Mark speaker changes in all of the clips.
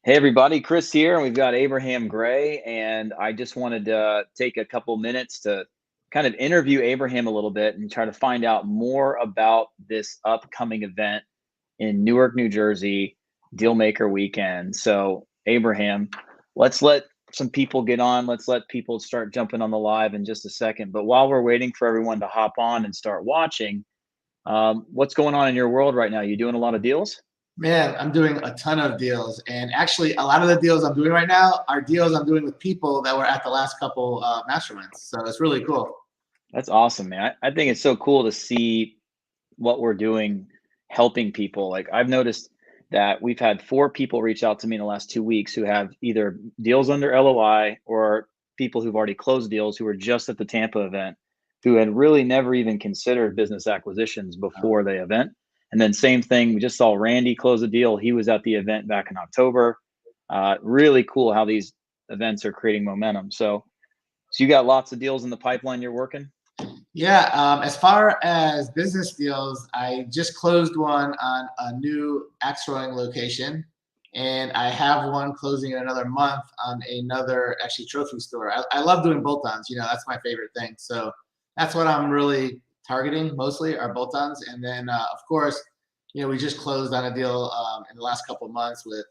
Speaker 1: Hey everybody, Chris here, and we've got Abraham Gray, and I just wanted to take a couple minutes to kind of interview Abraham a little bit and try to find out more about this upcoming event in Newark, New Jersey, Dealmaker weekend. So, Abraham, let's let some people get on. Let's let people start jumping on the live in just a second. But while we're waiting for everyone to hop on and start watching, what's going on in your world right now? You doing a lot of deals?
Speaker 2: Man, I'm doing a ton of deals. And actually, a lot of the deals I'm doing right now are deals I'm doing with people that were at the last couple masterminds. So it's really cool.
Speaker 1: That's awesome, man. I think it's so cool to see what we're doing helping people. Like I've noticed that we've had 4 people reach out to me in the last 2 weeks who have either deals under LOI or people who've already closed deals who were just at the Tampa event who had really never even considered business acquisitions before the event. And then same thing, we just saw Randy close a deal. He was at the event back in October. Really cool how these events are creating momentum. So you got lots of deals in the pipeline you're working?
Speaker 2: Yeah, as far as business deals, I just closed one on a new axe throwing location, and I have one closing in another month on another actually trophy store. I love doing bolt-ons. That's my favorite thing. So that's what I'm really targeting mostly are bolt-ons, and then of course, we just closed on a deal in the last couple of months with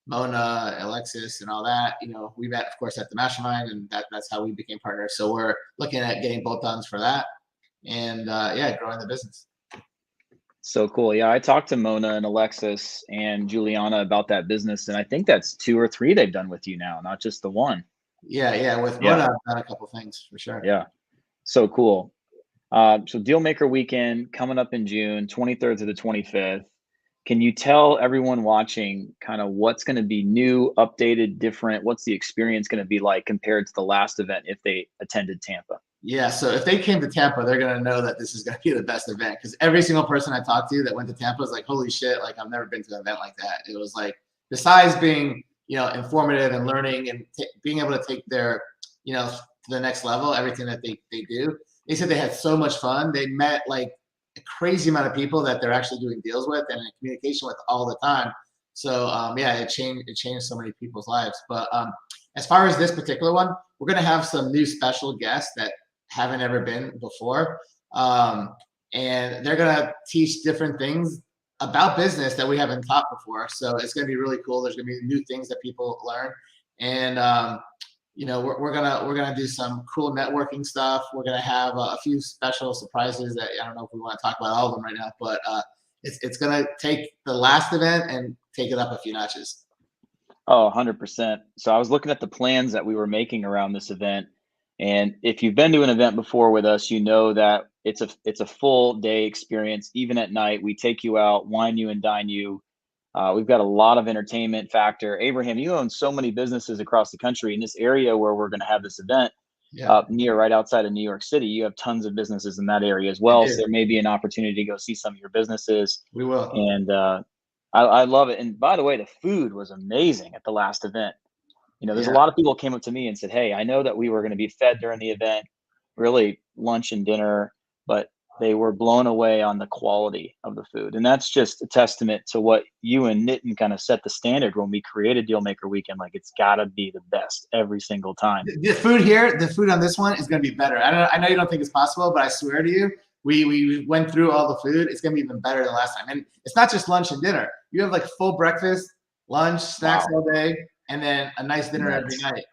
Speaker 2: Mona, Alexis, and all that. We met, of course, at the mastermind, and that's how we became partners. So we're looking at getting bolt-ons for that, and yeah, growing the business.
Speaker 1: So cool. Yeah, I talked to Mona and Alexis and Juliana about that business, and I think that's 2 or 3 they've done with you now, not just the one.
Speaker 2: Yeah. With
Speaker 1: Yeah,
Speaker 2: Mona, I've done a couple things for sure.
Speaker 1: yeah. So cool. So Dealmaker weekend coming up in June, 23rd to the 25th. Can you tell everyone watching kind of what's going to be new, updated, different? What's the experience going to be like compared to the last event if they attended Tampa?
Speaker 2: Yeah, so if they came to Tampa, they're gonna know that this is gonna be the best event because every single person I talked to that went to Tampa was like, "Holy shit! Like I've never been to an event like that." It was like, besides being informative and learning and being able to take their to the next level, everything that they do. They said they had so much fun. They met like a crazy amount of people that they're actually doing deals with and in communication with all the time. So yeah, it changed so many people's lives. But as far as this particular one, we're gonna have some new special guests that haven't ever been before. And they're going to teach different things about business that we haven't taught before. So it's going to be really cool. There's going to be new things that people learn. And, we're gonna do some cool networking stuff. We're gonna have a few special surprises that I don't know if we want to talk about all of them right now, but it's gonna take the last event and take it up a few notches.
Speaker 1: Oh, 100%. So I was looking at the plans that we were making around this event. And if you've been to an event before with us, you know that it's a full day experience. Even at night, we take you out, wine you and dine you. We've got a lot of entertainment factor. Abraham, you own so many businesses across the country in this area where we're going to have this event
Speaker 2: Yeah,
Speaker 1: near right outside of New York City. You have tons of businesses in that area as
Speaker 2: I
Speaker 1: well. So
Speaker 2: do.
Speaker 1: there may be an opportunity to go see some of your businesses.
Speaker 2: We will.
Speaker 1: And I love it. And by the way, the food was amazing at the last event. There's a
Speaker 2: Yeah.
Speaker 1: lot of people came up to me and said, "Hey, I know that we were going to be fed during the event, really lunch and dinner, but they were blown away on the quality of the food." And that's just a testament to what you and Nitin kind of set the standard when we created Dealmaker Weekend. Like it's got to be the best every single time.
Speaker 2: The food on this one is going to be better. I know you don't think it's possible, but I swear to you, we went through all the food. It's going to be even better than last time. And it's not just lunch and dinner. You have like full breakfast, lunch, snacks
Speaker 1: Wow.
Speaker 2: all day, and then a nice dinner every
Speaker 1: Nuts.
Speaker 2: night.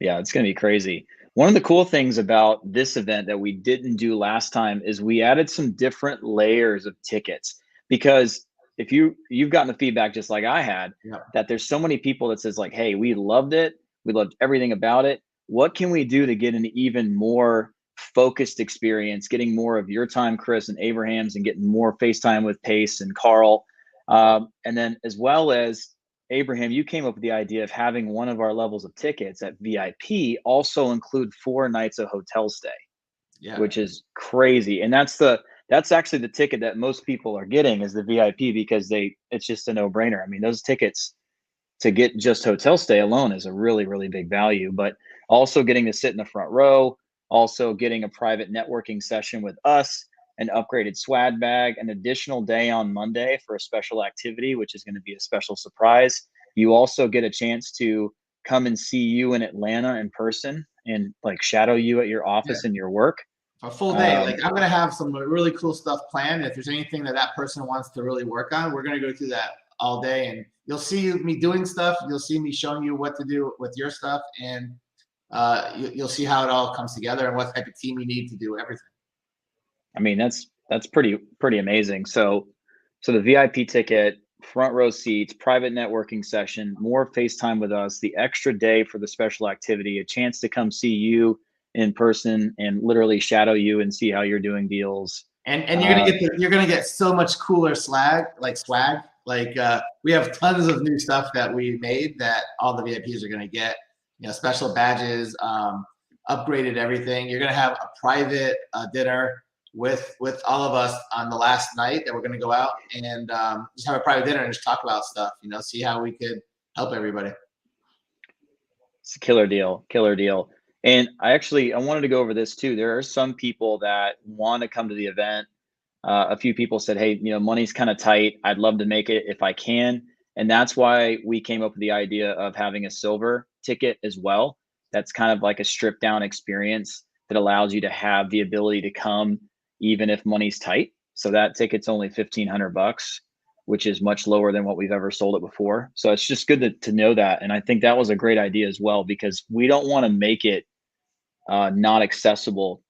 Speaker 1: Yeah, it's going to be crazy. One of the cool things about this event that we didn't do last time is we added some different layers of tickets because if you've gotten the feedback just like I had
Speaker 2: Yeah.
Speaker 1: that there's so many people that says like, "Hey, we loved it. We loved everything about it. What can we do to get an even more focused experience, getting more of your time, Chris and Abraham's, and getting more FaceTime with Pace and Carl, and then as well as Abraham, you came up with the idea of having one of our levels of tickets at VIP also include 4 nights of hotel stay,
Speaker 2: Yeah.
Speaker 1: which is crazy. And that's actually the ticket that most people are getting is the VIP because it's just a no-brainer. I mean, those tickets to get just hotel stay alone is a really, really big value, but also getting to sit in the front row, also getting a private networking session with us, an upgraded swag bag, an additional day on Monday for a special activity, which is going to be a special surprise. You also get a chance to come and see you in Atlanta in person and like shadow you at your
Speaker 2: Yeah.
Speaker 1: office and your work.
Speaker 2: A full day. Like, I'm going to have some really cool stuff planned. If there's anything that that person wants to really work on, we're going to go through that all day, and you'll see me doing stuff. You'll see me showing you what to do with your stuff, and you'll see how it all comes together and what type of team you need to do everything.
Speaker 1: I mean, that's pretty amazing. So the VIP ticket, front row seats, private networking session, more FaceTime with us, the extra day for the special activity, a chance to come see you in person and literally shadow you and see how you're doing deals.
Speaker 2: And you're gonna get so much cooler swag. Like we have tons of new stuff that we made that all the VIPs are gonna get. You know, special badges, upgraded everything. You're gonna have a private dinner with all of us on the last night that we're gonna go out and just have a private dinner and just talk about stuff. You know, see how we could help everybody.
Speaker 1: It's a killer deal, killer deal. And I wanted to go over this too. There are some people that want to come to the event. A few people said, "Hey, money's kind of tight. I'd love to make it if I can." And that's why we came up with the idea of having a silver ticket as well. That's kind of like a stripped down experience that allows you to have the ability to come even if money's tight. So that ticket's only $1,500, which is much lower than what we've ever sold it before. So it's just good to know that. And I think that was a great idea as well, because we don't want to make it not accessible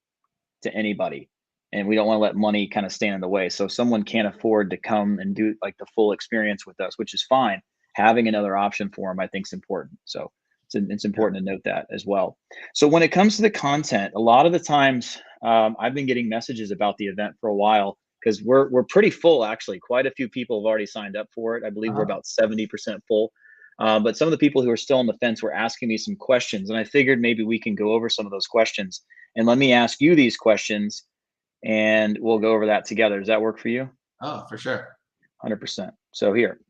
Speaker 1: to anybody. And we don't want to let money kind of stand in the way. So if someone can't afford to come and do like the full experience with us, which is fine, having another option for them, I think is important. So it's important to note that as well. So when it comes to the content, a lot of the times I've been getting messages about the event for a while, because we're pretty full, actually. Quite a few people have already signed up for it. I believe we're about 70% full. But some of the people who are still on the fence were asking me some questions, and I figured maybe we can go over some of those questions. And let me ask you these questions, and we'll go over that together. Does that work for you?
Speaker 2: Oh, for sure.
Speaker 1: 100%. So here,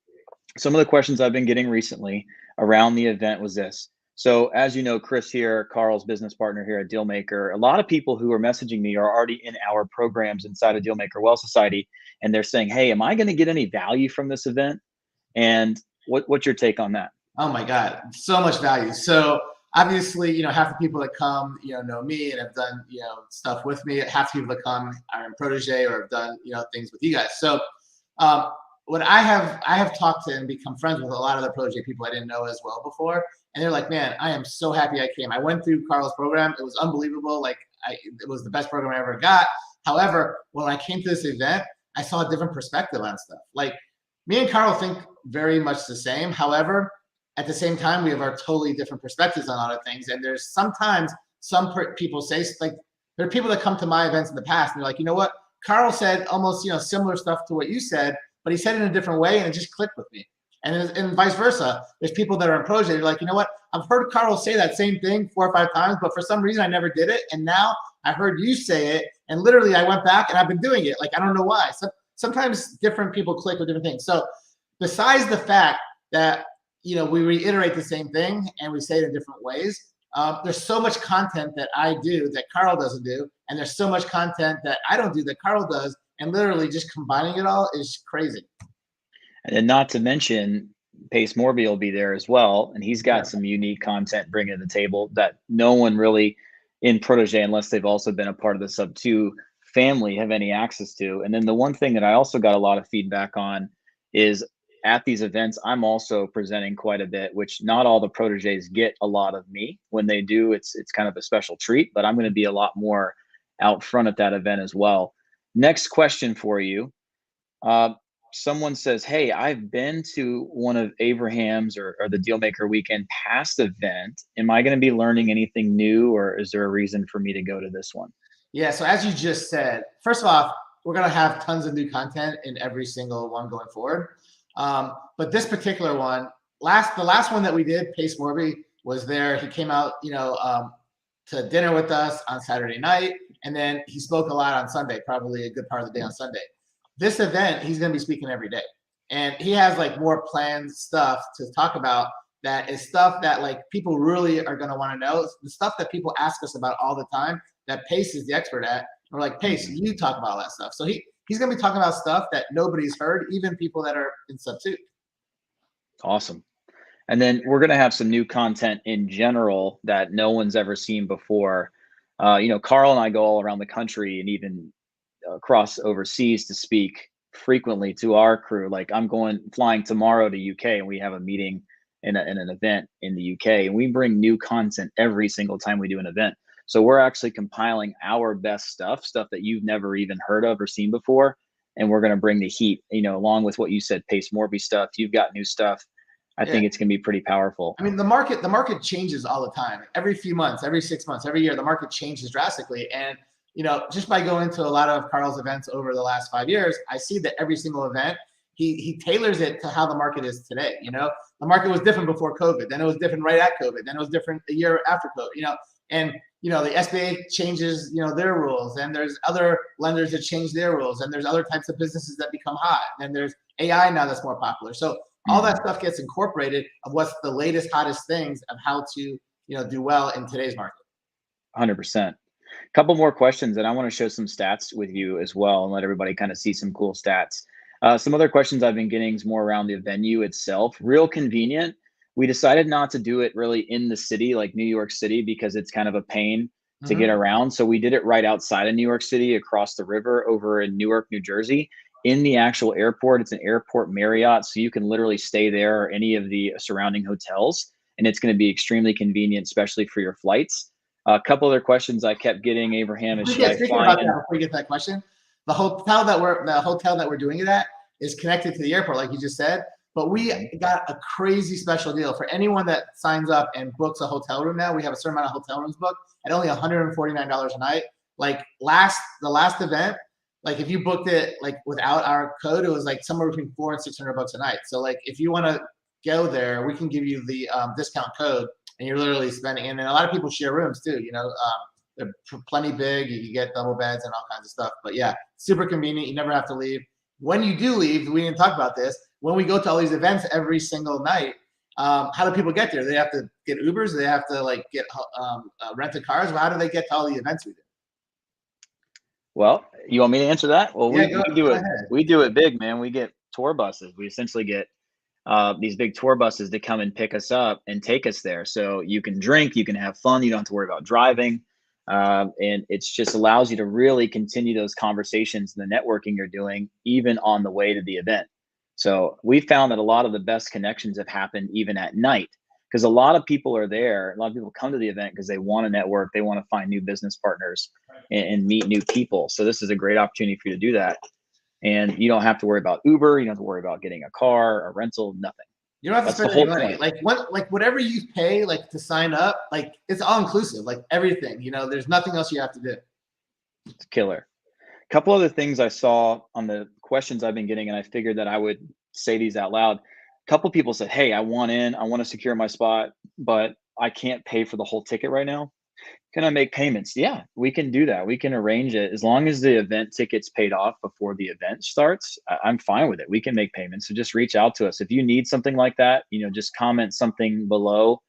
Speaker 1: some of the questions I've been getting recently around the event was this. So as you know, Chris here, Carl's business partner here at Dealmaker, a lot of people who are messaging me are already in our programs inside of Dealmaker Wealth Society, and they're saying, "Hey, am I going to get any value from this event?" And what's your take on that?
Speaker 2: Oh my God, so much value. So obviously, half the people that come, know me and have done, stuff with me. Half the people that come are in protege or have done, things with you guys. So what I have talked to and become friends with a lot of the protege people I didn't know as well before. And they're like, "Man, I am so happy I came. I went through Carl's program. It was unbelievable. Like it was the best program I ever got. However, when I came to this event, I saw a different perspective on stuff. Like me and Carl think very much the same. However, at the same time, we have our totally different perspectives on a lot of things. And there's sometimes people say, like, there are people that come to my events in the past and they're like, "You know what? Carl said almost, similar stuff to what you said, but he said it in a different way and it just clicked with me." And vice versa. There's people that are in protege. They're like, "You know what? I've heard Carl say that same thing 4 or 5 times, but for some reason I never did it. And now I heard you say it. And literally I went back and I've been doing it. Like, I don't know why." So sometimes different people click with different things. So besides the fact that, we reiterate the same thing and we say it in different ways, there's so much content that I do that Carl doesn't do. And there's so much content that I don't do that Carl does. And literally just combining it all is crazy.
Speaker 1: And then not to mention, Pace Morby will be there as well. And he's got some unique content bringing to the table that no one really in protege, unless they've also been a part of the Sub 2 family, have any access to. And then the one thing that I also got a lot of feedback on is at these events, I'm also presenting quite a bit, which not all the proteges get a lot of me. When they do, it's kind of a special treat, but I'm going to be a lot more out front at that event as well. Next question for you. Someone says, "Hey, I've been to one of Abraham's or the Dealmaker Weekend past event. Am I going to be learning anything new, or is there a reason for me to go to this one?"
Speaker 2: Yeah, so as you just said, first of all, we're going to have tons of new content in every single one going forward. But this particular one, the last one that we did, Pace Morby was there. He came out, to dinner with us on Saturday night, and then he spoke a lot on Sunday, probably a good part of the day on Sunday. This event, he's going to be speaking every day, and he has like more planned stuff to talk about. That is stuff that like people really are going to want to know. The stuff that people ask us about all the time that Pace is the expert at. We're like, Pace,
Speaker 1: Mhm.
Speaker 2: you talk about all that stuff. So he's gonna be talking about stuff that nobody's heard, even people that are in sub two.
Speaker 1: Awesome. And then we're going to have some new content in general that no one's ever seen before. Carl and I go all around the country and even across overseas to speak frequently to our crew. Like I'm flying tomorrow to UK, and we have a meeting in an event in the UK, and we bring new content every single time we do an event. So we're actually compiling our best stuff that you've never even heard of or seen before. And we're going to bring the heat, along with what you said, Pace Morby stuff. You've got new stuff. I
Speaker 2: Yeah.
Speaker 1: think it's going to be pretty powerful.
Speaker 2: I mean, the market changes all the time. Every few months, every 6 months, every year, the market changes drastically. And just by going to a lot of Carl's events over the last 5 years, I see that every single event he tailors it to how the market is today. The market was different before COVID, then it was different right at COVID, then it was different a year after COVID. And the SBA changes their rules, and there's other lenders that change their rules, and there's other types of businesses that become hot, and there's AI now that's more popular. So all that
Speaker 1: Mhm.
Speaker 2: stuff gets incorporated of what's the latest, hottest things of how to, do well in today's market.
Speaker 1: 100%. Couple more questions, and I want to show some stats with you as well and let everybody kind of see some cool stats. Some other questions I've been getting is more around the venue itself. Real convenient. We decided not to do it really in the city, like New York City, because it's kind of a pain to get
Speaker 2: Mm-hmm.
Speaker 1: around. So we did it right outside of New York City, across the river over in Newark, New Jersey, in the actual airport. It's an airport Marriott, so you can literally stay there or any of the surrounding hotels, and it's going to be extremely convenient, especially for your flights. A couple other questions I kept getting, Abraham, is should I
Speaker 2: Speaking
Speaker 1: fly
Speaker 2: about that,
Speaker 1: in?
Speaker 2: before we get that question, the hotel that we're doing it at is connected to the airport, like you just said. But we
Speaker 1: Mhm.
Speaker 2: got a crazy special deal for anyone that signs up and books a hotel room. Now we have a certain amount of hotel rooms booked at only $149 a night. Like the last event, like if you booked it like without our code, it was like somewhere between $400 and $600 a night. So like if you want to go there, we can give you the discount code, and you're literally spending. And then a lot of people share rooms too. They're plenty big. You can get double beds and all kinds of stuff. But yeah, super convenient. You never have to leave. When you do leave, we didn't talk about this. When we go to all these events every single night, how do people get there? They have to get Ubers. They have to like get rented cars. Well, how do they get to all the events we do?
Speaker 1: Well, you want me to answer that? Well,
Speaker 2: Yeah,
Speaker 1: we,
Speaker 2: go,
Speaker 1: we do
Speaker 2: go
Speaker 1: it.
Speaker 2: ahead.
Speaker 1: We do it big, man. We get tour buses. We essentially get these big tour buses to come and pick us up and take us there. So you can drink, you can have fun, you don't have to worry about driving. And it's just allows you to really continue those conversations and the networking you're doing, even on the way to the event. So we found that a lot of the best connections have happened even at night, because a lot of people are there. A lot of people come to the event because they want to network, they want to find new business partners and meet new people. So this is a great opportunity for you to do that. And you don't have to worry about Uber. You don't have to worry about getting a car, a rental, nothing.
Speaker 2: You don't have to
Speaker 1: That's the
Speaker 2: spend any
Speaker 1: whole
Speaker 2: money.
Speaker 1: point.
Speaker 2: Like whatever you pay like to sign up, like it's all inclusive. Like everything. There's nothing else you have to do.
Speaker 1: It's killer. A couple other things I saw on the questions I've been getting, and I figured that I would say these out loud. A couple people said, "Hey, I want in. I want to secure my spot, but I can't pay for the whole ticket right now. Can I make payments?" Yeah, we can do that. We can arrange it as long as the event ticket's paid off before the event starts. I'm fine with it. We can make payments. So just reach out to us if you need something like that. Just comment something below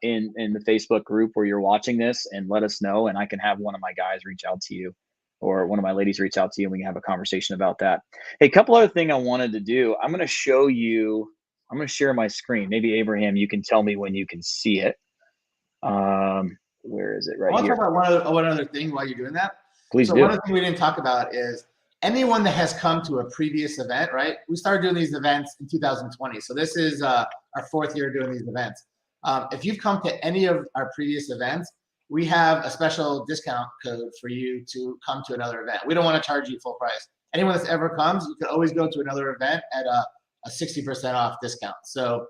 Speaker 1: in the Facebook group where you're watching this, and let us know, and I can have one of my guys reach out to you, or one of my ladies reach out to you, and we can have a conversation about that. Hey, a couple other thing I wanted to do. I'm going to show you. I'm going to share my screen. Maybe Abraham, you can tell me when you can see it. Where is it?
Speaker 2: I
Speaker 1: Right
Speaker 2: want to talk
Speaker 1: here.
Speaker 2: about one other thing while you're doing that.
Speaker 1: Please
Speaker 2: So one
Speaker 1: do.
Speaker 2: other thing we didn't talk about is anyone that has come to a previous event, right? We started doing these events in 2020. So this is our fourth year doing these events. If you've come to any of our previous events, we have a special discount code for you to come to another event. We don't want to charge you full price. Anyone that's ever comes, you can always go to another event at a 60% off discount. So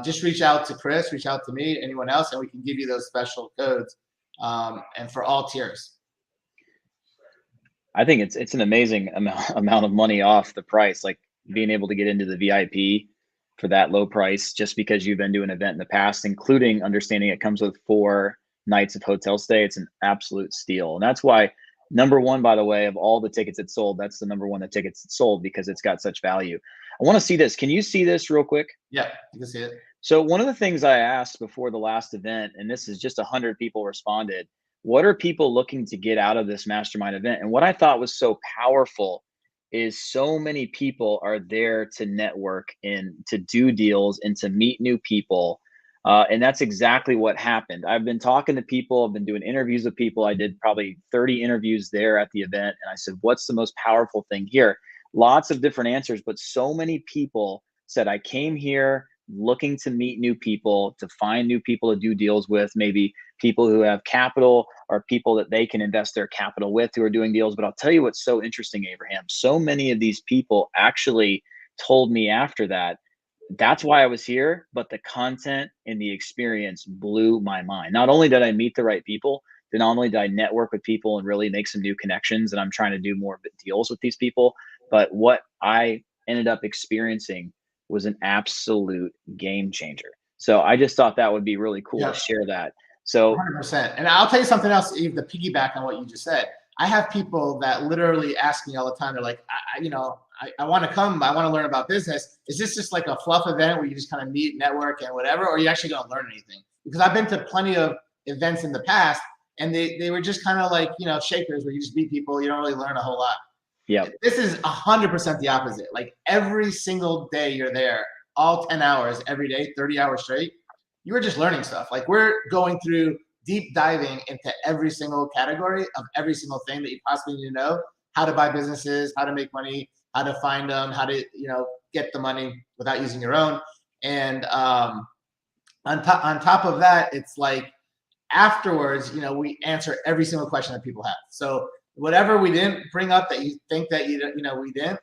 Speaker 2: just reach out to Chris, reach out to me, anyone else, and we can give you those special codes, and for all tiers.
Speaker 1: I think it's an amazing amount of money off the price. Like being able to get into the VIP for that low price, just because you've been to an event in the past, including understanding it comes with 4 nights of hotel stay. It's an absolute steal, and that's why number one, by the way, of all the tickets that sold, that's the number one the tickets that sold, because it's got such value. I want to see this. Can you see this real quick?
Speaker 2: Yeah, you can see it.
Speaker 1: So one of the things I asked before the last event, and this is just 100 people responded, what are people looking to get out of this mastermind event? And what I thought was so powerful is so many people are there to network and to do deals and to meet new people. And that's exactly what happened. I've been talking to people, I've been doing interviews with people. I did probably 30 interviews there at the event. And I said, what's the most powerful thing here? Lots of different answers, but so many people said, I came here looking to meet new people, to find new people to do deals with, maybe people who have capital or people that they can invest their capital with who are doing deals. But I'll tell you what's so interesting, Abraham. So many of these people actually told me after that, that's why I was here, but the content and the experience blew my mind. Not only did I meet the right people, then not only did I network with people and really make some new connections, and I'm trying to do more deals with these people, but what I ended up experiencing was an absolute game changer. So I just thought that would be really cool to
Speaker 2: Yeah.
Speaker 1: share that. So
Speaker 2: 100%. And I'll tell you something else, Eve, to piggyback on what you just said. I have people that literally ask me all the time. They're like, I want to come. I want to learn about business. Is this just like a fluff event where you just kind of meet, network, and whatever, or are you actually going to learn anything? Because I've been to plenty of events in the past, and they were just kind of like, shakers where you just meet people. You don't really learn a whole lot.
Speaker 1: yeah,
Speaker 2: This is 100% the opposite. Like every single day you're there, all 10 hours every day, 30 hours straight, you were just learning stuff. Like we're going through deep diving into every single category of every single thing that you possibly need to know: how to buy businesses, how to make money, how to find them, how to get the money without using your own. And on top of that, it's like afterwards, we answer every single question that people have. So whatever we didn't bring up that you think that we didn't,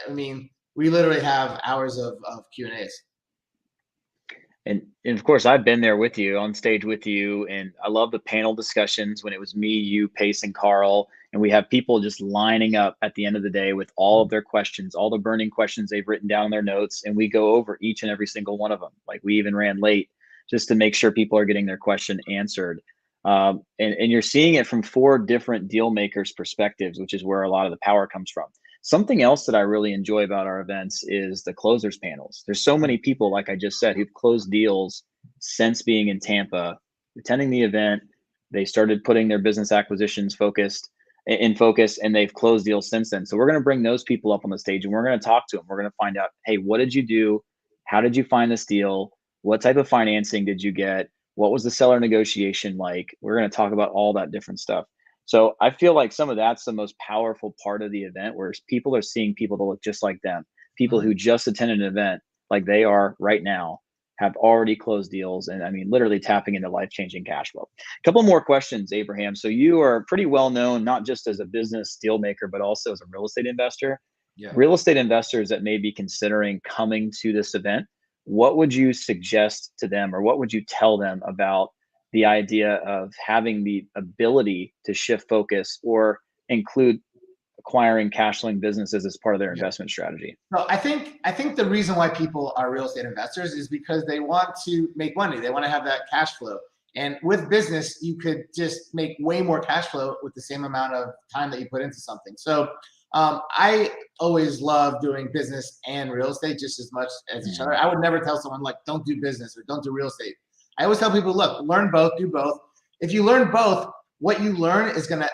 Speaker 2: I mean, we literally have hours of Q&As.
Speaker 1: And of course, I've been there with you on stage with you. And I love the panel discussions when it was me, you, Pace, and Carl. And we have people just lining up at the end of the day with all of their questions, all the burning questions they've written down in their notes. And we go over each and every single one of them. Like we even ran late just to make sure people are getting their question answered. And you're seeing it from 4 different deal makers' perspectives, which is where a lot of the power comes from. Something else that I really enjoy about our events is the closers panels. There's so many people, like I just said, who've closed deals since being in Tampa, attending the event. They started putting their business acquisitions in focus, and they've closed deals since then. So we're going to bring those people up on the stage and we're going to talk to them. We're going to find out, hey, what did you do? How did you find this deal? What type of financing did you get? What was the seller negotiation like? We're going to talk about all that different stuff. So I feel like some of that's the most powerful part of the event, where people are seeing people that look just like them. People who just attended an event like they are right now have already closed deals, and I mean, literally tapping into life-changing cash flow. A couple more questions, Abraham. So you are pretty well known, not just as a business deal maker, but also as a real estate investor.
Speaker 2: Yeah.
Speaker 1: Real estate investors that may be considering coming to this event, what would you suggest to them, or what would you tell them about the idea of having the ability to shift focus or include acquiring cash flowing businesses as part of their investment strategy?
Speaker 2: So I think the reason why people are real estate investors is because they want to make money. They want to have that cash flow. And with business, you could just make way more cash flow with the same amount of time that you put into something. So I always love doing business and real estate just as much as each other. I would never tell someone like, don't do business or don't do real estate. I always tell people, look, learn both, do both. If you learn both, what you learn is gonna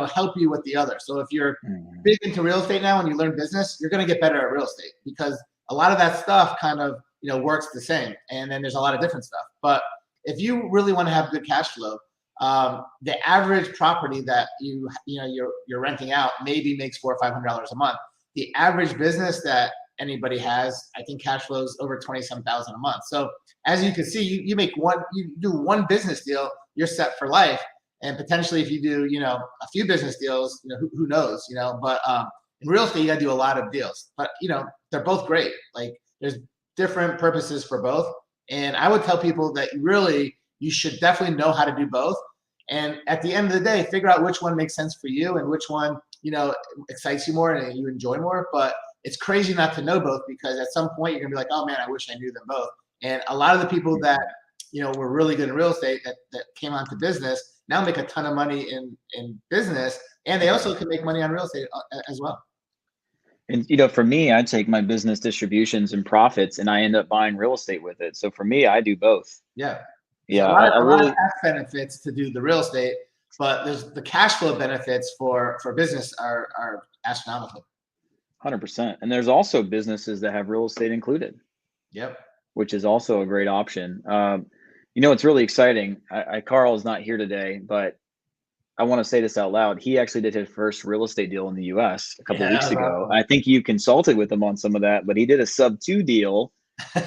Speaker 2: help you with the other. So if you're big into real estate now and you learn business, you're gonna get better at real estate, because a lot of that stuff kind of works the same. And then there's a lot of different stuff. But if you really want to have good cash flow, the average property that you're renting out maybe makes $400 or $500 a month. The average business that anybody has, I think, cash flows over 20-some thousand a month. So as you can see, you do one business deal, you're set for life. And potentially, if you do, a few business deals, who knows, But in real estate, you got to do a lot of deals. But they're both great. Like there's different purposes for both. And I would tell people that you should definitely know how to do both. And at the end of the day, figure out which one makes sense for you and which one excites you more and you enjoy more. But it's crazy not to know both, because at some point you're gonna be like, oh man, I wish I knew them both. And a lot of the people that were really good in real estate that came onto business now make a ton of money in business, and they also can make money on real estate as well.
Speaker 1: And for me, I take my business distributions and profits and I end up buying real estate with it. So for me, I do both.
Speaker 2: Yeah. There's
Speaker 1: Yeah,
Speaker 2: a
Speaker 1: I
Speaker 2: lot of
Speaker 1: really
Speaker 2: tax benefits to do the real estate, but there's the cash flow benefits for business are astronomical.
Speaker 1: 100%. And there's also businesses that have real estate included,
Speaker 2: Yep.
Speaker 1: which is also a great option. It's really exciting. Carl is not here today, but I want to say this out loud. He actually did his first real estate deal in the US a couple
Speaker 2: Yeah,
Speaker 1: weeks
Speaker 2: that was
Speaker 1: ago.
Speaker 2: awesome.
Speaker 1: I think you consulted with him on some of that, but he did a sub 2 deal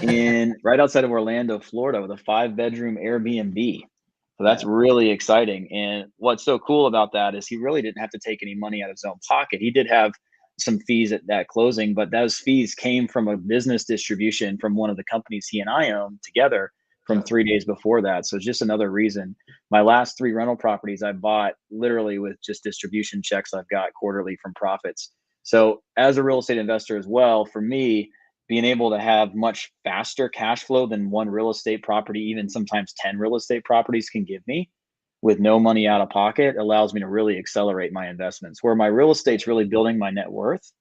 Speaker 1: in right outside of Orlando, Florida, with a 5-bedroom Airbnb. So
Speaker 2: Yeah.
Speaker 1: that's really exciting. And what's so cool about that is he really didn't have to take any money out of his own pocket. He did have some fees at that closing, but those fees came from a business distribution from one of the companies he and I own together from
Speaker 2: Yep.
Speaker 1: 3 days before that. So it's just another reason. My last 3 rental properties I bought literally with just distribution checks I've got quarterly from profits. So as a real estate investor as well, for me, being able to have much faster cash flow than one real estate property, even sometimes 10 real estate properties can give me with no money out of pocket, allows me to really accelerate my investments, where my real estate's really building my net worth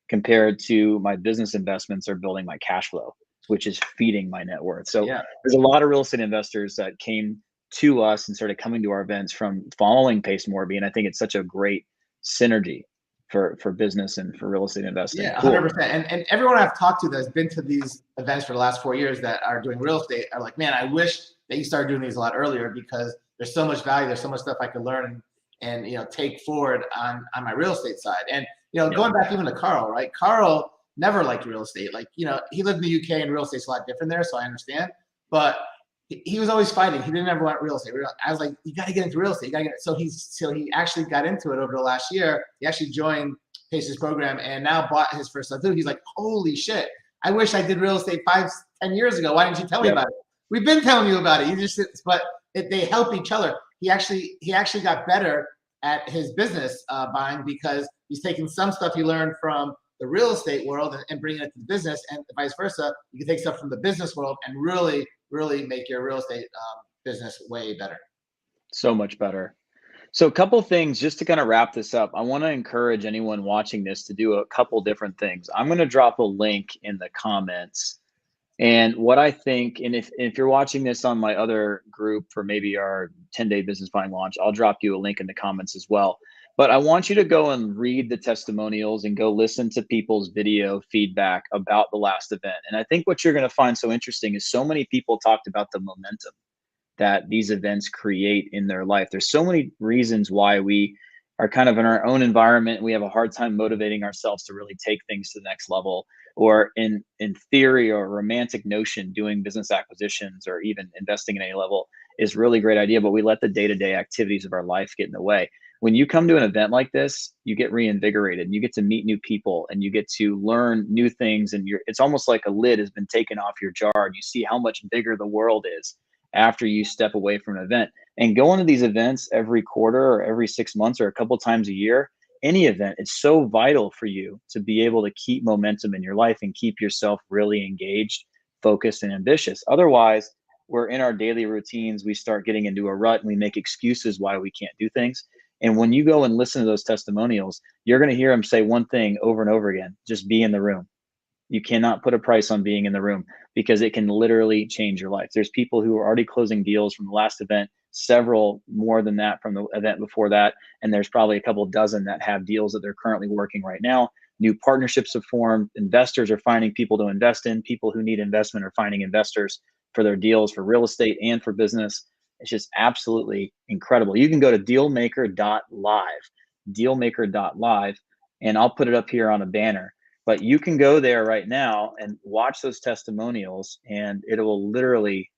Speaker 1: compared to my business investments are building my cash flow, which is feeding my net worth. So
Speaker 2: Yeah.
Speaker 1: there's a lot of real estate investors that came to us and started coming to our events from following Pace Morby. And I think it's such a great synergy for business and for real estate investing.
Speaker 2: Yeah,
Speaker 1: Cool.
Speaker 2: 100%. And everyone I've talked to that's been to these events for the last 4 years that are doing real estate are like, man, I wish that you started doing these a lot earlier because there's so much value, there's so much stuff I could learn and take forward on my real estate side. And going back even to Carl, right? Carl never liked real estate. Like, he lived in the UK and real estate's a lot different there, so I understand. But he was always fighting. He didn't ever want real estate. I was like, you got to get into real estate. You got to get it. So he actually got into it over the last year. He actually joined Pace's program and now bought his first stuff. He's like, holy shit! I wish I did real estate 5-10 years ago. Why didn't you tell me about it? We've been telling you about it. They help each other. He actually got better at his business buying because he's taking some stuff he learned from the real estate world and bringing it to the business, and vice versa. You can take stuff from the business world and really make your real estate business way better.
Speaker 1: So much better. So a couple things just to kind of wrap this up. I want to encourage anyone watching this to do a couple different things. I'm going to drop a link in the comments. And what I think, and if you're watching this on my other group for maybe our 10-day business buying launch, I'll drop you a link in the comments as well. But I want you to go and read the testimonials and go listen to people's video feedback about the last event. And I think what you're going to find so interesting is so many people talked about the momentum that these events create in their life. There's so many reasons why we are kind of in our own environment. We have a hard time motivating ourselves to really take things to the next level, or in theory or romantic notion, doing business acquisitions or even investing in any level is really great idea, but we let the day-to-day activities of our life get in the way. When you come to an event like this, you get reinvigorated and you get to meet new people and you get to learn new things, and it's almost like a lid has been taken off your jar and you see how much bigger the world is after you step away from an event. And going to these events every quarter or every 6 months or a couple times a year, any event, it's so vital for you to be able to keep momentum in your life and keep yourself really engaged, focused, and ambitious. Otherwise, we're in our daily routines, we start getting into a rut and we make excuses why we can't do things. And when you go and listen to those testimonials, you're going to hear them say one thing over and over again: just be in the room. You cannot put a price on being in the room because it can literally change your life. There's people who are already closing deals from the last event, several more than that from the event before that. And there's probably a couple dozen that have deals that they're currently working right now. New partnerships have formed. Investors are finding people to invest in. People who need investment are finding investors for their deals for real estate and for business. It's just absolutely incredible. You can go to dealmaker.live, and I'll put it up here on a banner. But you can go there right now and watch those testimonials, and it will literally,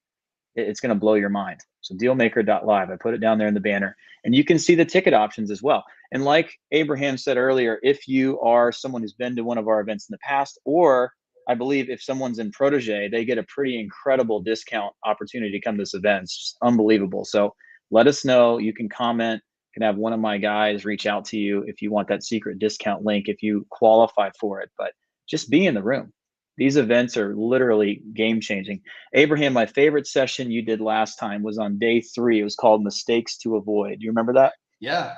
Speaker 1: it's going to blow your mind. So dealmaker.live, I put it down there in the banner, and you can see the ticket options as well. And like Abraham said earlier, if you are someone who's been to one of our events in the past, or I believe if someone's in Protege, they get a pretty incredible discount opportunity to come to this event. It's just unbelievable. So let us know. You can comment. Can have one of my guys reach out to you if you want that secret discount link, if you qualify for it. But just be in the room. These events are literally game changing. Abraham, my favorite session you did last time was on day 3. It was called Mistakes to Avoid. Do you remember that?
Speaker 2: Yeah,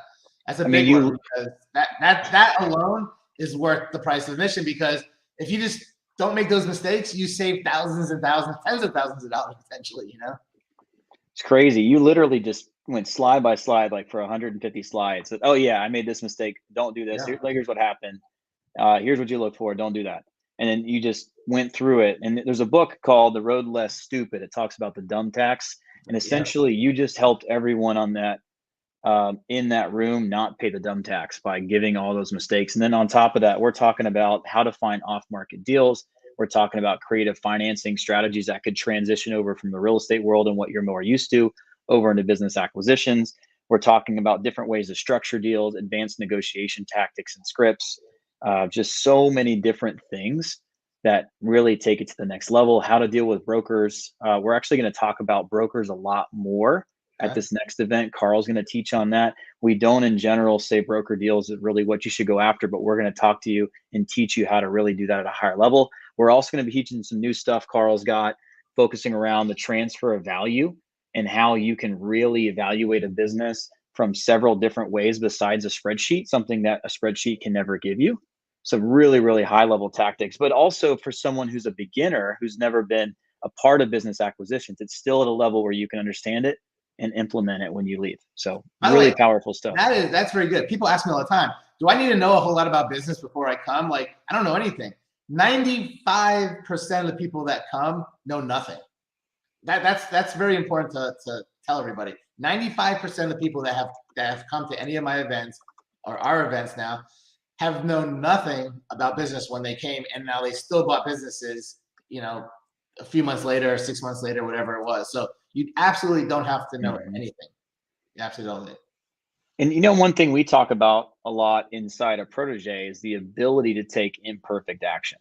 Speaker 2: that's a
Speaker 1: I mean,
Speaker 2: big one because that alone is worth the price of admission, because if you just don't make those mistakes, you save thousands and thousands, tens of thousands of dollars potentially,
Speaker 1: It's crazy. You literally just went slide by slide, like for 150 slides. Oh yeah, I made this mistake. Don't do this.
Speaker 2: Yeah.
Speaker 1: Here's what happened. Here's what you look for. Don't do that. And then you just went through it. And there's a book called The Road Less Stupid. It talks about the dumb tax. And
Speaker 2: Yeah.
Speaker 1: essentially, you just helped everyone on that in that room not pay the dumb tax by giving all those mistakes. And then on top of that, we're talking about how to find off market deals. We're talking about creative financing strategies that could transition over from the real estate world and what you're more used to over into business acquisitions. We're talking about different ways to structure deals, advanced negotiation tactics and scripts, just so many different things that really take it to the next level. How to deal with brokers. We're actually going to talk about brokers a lot more at
Speaker 2: Okay.
Speaker 1: this next event. Carl's going to teach on that. We don't in general say broker deals is really what you should go after, but we're going to talk to you and teach you how to really do that at a higher level. We're also going to be teaching some new stuff Carl's got, focusing around the transfer of value and how you can really evaluate a business from several different ways besides a spreadsheet, something that a spreadsheet can never give you. So really, really high level tactics, but also for someone who's a beginner who's never been a part of business acquisitions, it's still at a level where you can understand it and implement it when you leave. So
Speaker 2: By the
Speaker 1: really
Speaker 2: way,
Speaker 1: powerful stuff.
Speaker 2: that's very good. People ask me all the time, do I need to know a whole lot about business before I come? Like, I don't know anything. 95% of the people that come know nothing. That's very important to tell everybody. 95% of the people that have come to any of my events or our events now have known nothing about business when they came, and now they still bought businesses, a few months later, 6 months later, whatever it was. So you absolutely don't have to know
Speaker 1: Mhm.
Speaker 2: anything. You absolutely don't.
Speaker 1: And one thing we talk about a lot inside of Protege is the ability to take imperfect action,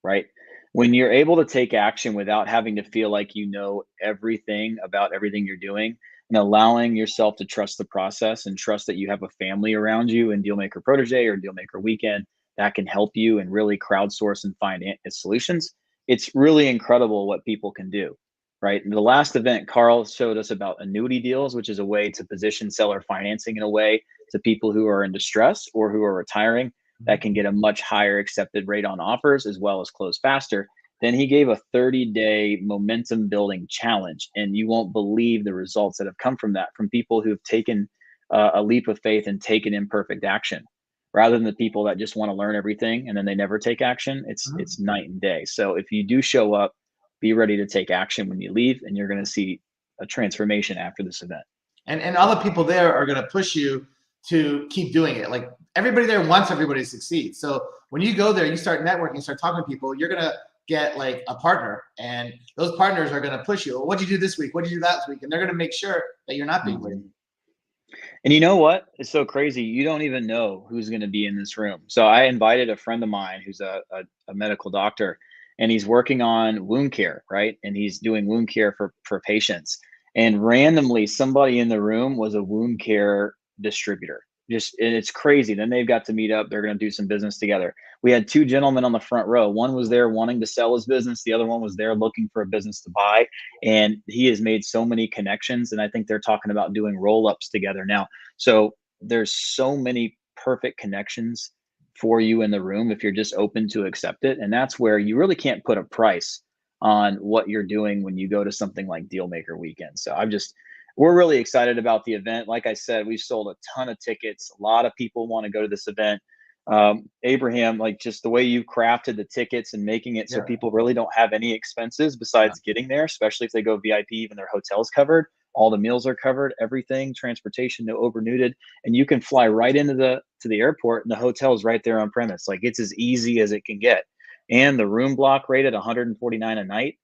Speaker 1: right? When you're able to take action without having to feel like you know everything about everything you're doing and allowing yourself to trust the process and trust that you have a family around you in Dealmaker Protege or Dealmaker Weekend that can help you and really crowdsource and find solutions, it's really incredible what people can do. Right. In the last event, Carl showed us about annuity deals, which is a way to position seller financing in a way to people who are in distress or who are retiring that can get a much higher accepted rate on offers as well as close faster. Then he gave a 30-day momentum building challenge. And you won't believe the results that have come from that, from people who've taken a leap of faith and taken imperfect action rather than the people that just want to learn everything and then they never take action. It's
Speaker 2: Mhm.
Speaker 1: night and day. So if you do show up, be ready to take action when you leave, and you're going to see a transformation after this event.
Speaker 2: And all the people there are going to push you to keep doing it. Like everybody there wants everybody to succeed. So when you go there, you start networking, start talking to people, you're going to get like a partner, and those partners are going to push you. Well, what'd you do this week? What'd you do last week? And they're going to make sure that you're not being lazy.
Speaker 1: Mhm. And you know what? It's so crazy. You don't even know who's going to be in this room. So I invited a friend of mine who's a medical doctor, and he's working on wound care, right? And he's doing wound care for patients. And randomly, somebody in the room was a wound care distributor. Just, and it's crazy. Then they've got to meet up. They're going to do some business together. We had two gentlemen on the front row. One was there wanting to sell his business. The other one was there looking for a business to buy. And he has made so many connections. And I think they're talking about doing roll ups together now. So there's so many perfect connections for you in the room if you're just open to accept it. And that's where you really can't put a price on what you're doing when you go to something like Dealmaker Weekend. So we're really excited about the event. Like I said, we've sold a ton of tickets. A lot of people want to go to this event. Abraham, like just the way you crafted the tickets and making it so
Speaker 2: Yeah.
Speaker 1: people really don't have any expenses besides getting there, especially if they go VIP, even their hotel's covered, all the meals are covered, everything, transportation, no overnuded, and you can fly right into the airport, and the hotel is right there on premise. Like it's as easy as it can get, and the room block rate at 149 a night.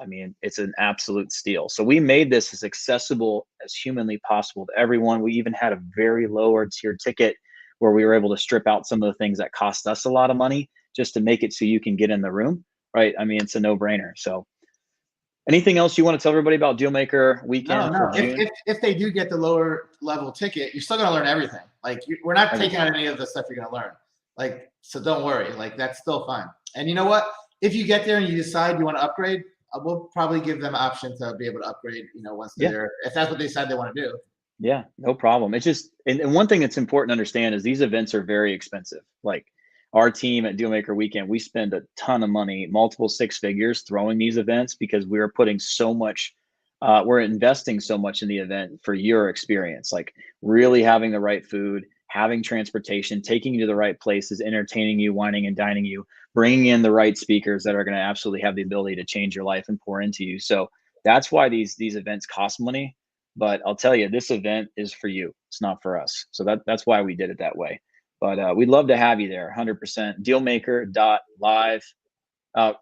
Speaker 1: I mean, it's an absolute steal. So we made this as accessible as humanly possible to everyone. We even had a very lower tier ticket where we were able to strip out some of the things that cost us a lot of money just to make it so you can get in the room, right? I mean, it's a no-brainer. So anything else you want to tell everybody about Dealmaker
Speaker 2: No,
Speaker 1: Weekend for
Speaker 2: no. If,
Speaker 1: June?
Speaker 2: if if they do get the lower level ticket, you're still gonna learn everything. Like we're not taking
Speaker 1: Everything.
Speaker 2: out any of the stuff you're gonna learn. Like so, don't worry. Like that's still fine. And you know what? If you get there and you decide you want to upgrade, we'll probably give them an option to be able to upgrade. Once they're
Speaker 1: Yeah.
Speaker 2: there, if that's what they decide they want to do.
Speaker 1: Yeah, no problem. It's just, and one thing that's important to understand is these events are very expensive. Like our team at Dealmaker Weekend, we spend a ton of money, multiple six figures throwing these events because we're putting so much we're investing so much in the event for your experience, like really having the right food, having transportation, taking you to the right places, entertaining you, wining and dining you, bringing in the right speakers that are going to absolutely have the ability to change your life and pour into you. So that's why these events cost money. But I'll tell you, this event is for you. It's not for us. So that's why we did it that way. But we'd love to have you there, 100%. Dealmaker.live.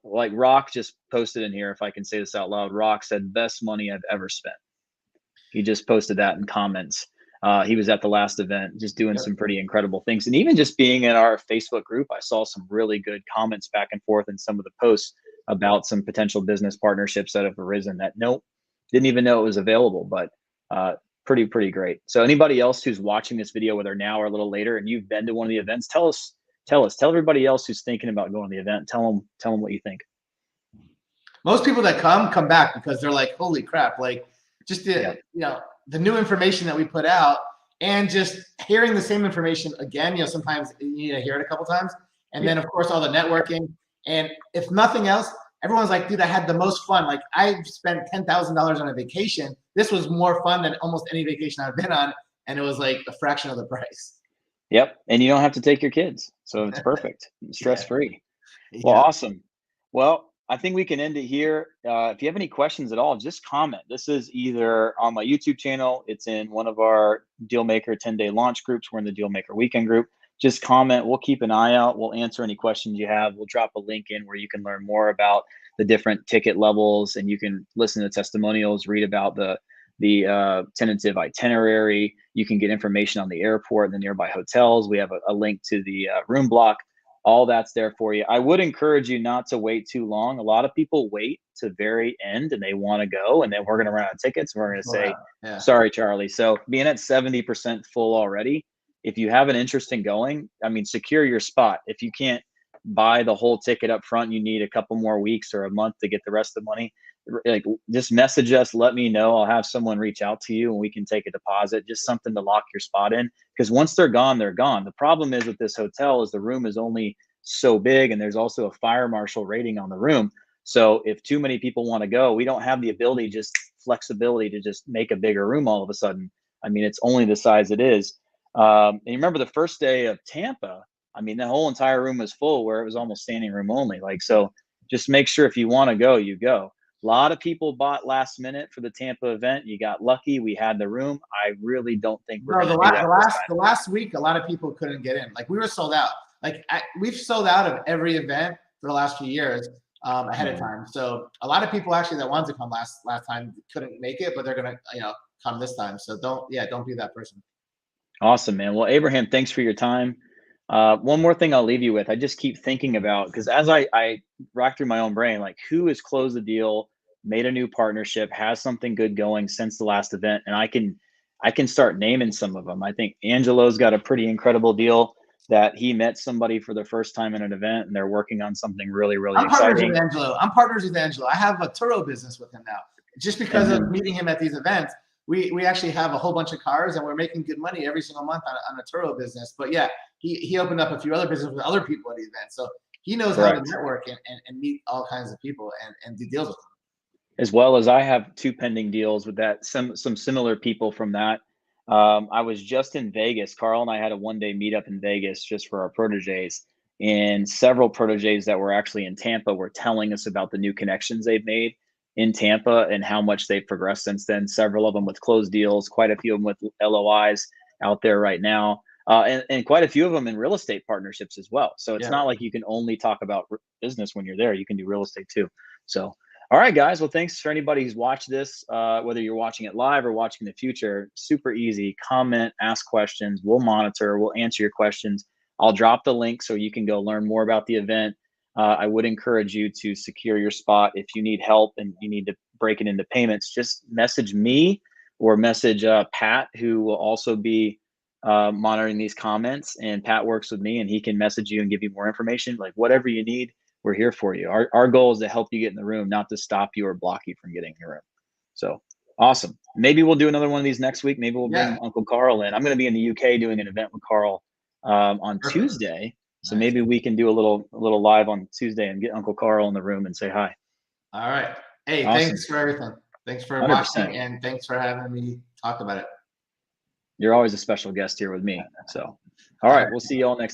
Speaker 1: Like Rock just posted in here, if I can say this out loud, Rock said, best money I've ever spent. He just posted that in comments. He was at the last event just doing some pretty incredible things. And even just being in our Facebook group, I saw some really good comments back and forth in some of the posts about some potential business partnerships that have arisen that didn't even know it was available, but pretty great. So anybody else who's watching this video, whether now or a little later, and you've been to one of the events, tell everybody else who's thinking about going to the event, tell them what you think.
Speaker 2: Most people that come back because they're like, holy crap, like just the, the new information that we put out, and just hearing the same information again, sometimes you need to hear it a couple times. And then of course, all the networking. And if nothing else, everyone's like, dude, I had the most fun. Like I spent $10,000 on a vacation. This was more fun than almost any vacation I've been on. And it was like a fraction of the price.
Speaker 1: Yep. And you don't have to take your kids. So it's perfect. Stress-free. Well, awesome. Well, I think we can end it here. If you have any questions at all, just comment. This is either on my YouTube channel. It's in one of our Dealmaker 10-day launch groups. We're in the Dealmaker weekend group. Just comment. We'll keep an eye out. We'll answer any questions you have. We'll drop a link in where you can learn more about the different ticket levels, and you can listen to testimonials, read about the tentative itinerary. You can get information on the airport and the nearby hotels. We have a link to the room block. All that's there for you. I would encourage you not to wait too long. A lot of people wait to the very end and they want to go, and then we're going to run out of tickets. And we're going to say, sorry, Charlie. So being at 70% full already, if you have an interest in going, I mean, secure your spot. If you can't buy the whole ticket up front, you need a couple more weeks or a month to get the rest of the money. Like, just message us, let me know. I'll have someone reach out to you and we can take a deposit, just something to lock your spot in. Because once they're gone, they're gone. The problem is with this hotel is the room is only so big, and there's also a fire marshal rating on the room. So if too many people want to go, we don't have the ability, just flexibility to just make a bigger room all of a sudden. I mean, it's only the size it is. And you remember the first day of Tampa, I mean, the whole entire room was full where it was almost standing room only. Like, so just make sure if you want to go, you go. A lot of people bought last minute for the Tampa event. You got lucky. We had the room. I really don't think we're going to do that.
Speaker 2: The last week, a lot of people couldn't get in. Like, we were sold out. Like, we've sold out of every event for the last few years ahead of time. So a lot of people actually that wanted to come last time couldn't make it, but they're going to come this time. So don't be that person.
Speaker 1: Awesome, man. Well, Abraham, thanks for your time. One more thing I'll leave you with. I just keep thinking about, because as I rack through my own brain, like, who has closed the deal, made a new partnership, has something good going since the last event, and I can start naming some of them. I think Angelo's got a pretty incredible deal that he met somebody for the first time in an event, and they're working on something really exciting.
Speaker 2: I'm partners with Angelo. I have a Turo business with him now, just because of meeting him at these events. We actually have a whole bunch of cars, and we're making good money every single month on a Turo business. But yeah, he opened up a few other businesses with other people at the event. So he knows how to network and meet all kinds of people and do deals with them.
Speaker 1: As well as I have 2 pending deals with that, some similar people from that. I was just in Vegas. Carl and I had a 1-day meetup in Vegas just for our proteges, and several proteges that were actually in Tampa were telling us about the new connections they've made in Tampa and how much they've progressed since then. Several of them with closed deals, quite a few of them with LOIs out there right now, and quite a few of them in real estate partnerships as well. So it's not like you can only talk about business when you're there. You can do real estate too. So, all right, guys. Well, thanks for anybody who's watched this, whether you're watching it live or watching in the future. Super easy. Comment, ask questions. We'll monitor. We'll answer your questions. I'll drop the link so you can go learn more about the event. I would encourage you to secure your spot. If you need help and you need to break it into payments, just message me or message Pat, who will also be monitoring these comments. And Pat works with me, and he can message you and give you more information. Like, whatever you need, we're here for you. Our goal is to help you get in the room, not to stop you or block you from getting in the room. So awesome. Maybe we'll do another one of these next week. Maybe we'll bring Uncle Carl in. I'm going to be in the UK doing an event with Carl on Tuesday. So maybe we can do a little live on Tuesday and get Uncle Carl in the room and say hi.
Speaker 2: All right. Hey, awesome. Thanks for everything. Thanks for
Speaker 1: 100%.
Speaker 2: watching, and thanks for having me talk about it.
Speaker 1: You're always a special guest here with me. So, all right, we'll see you all next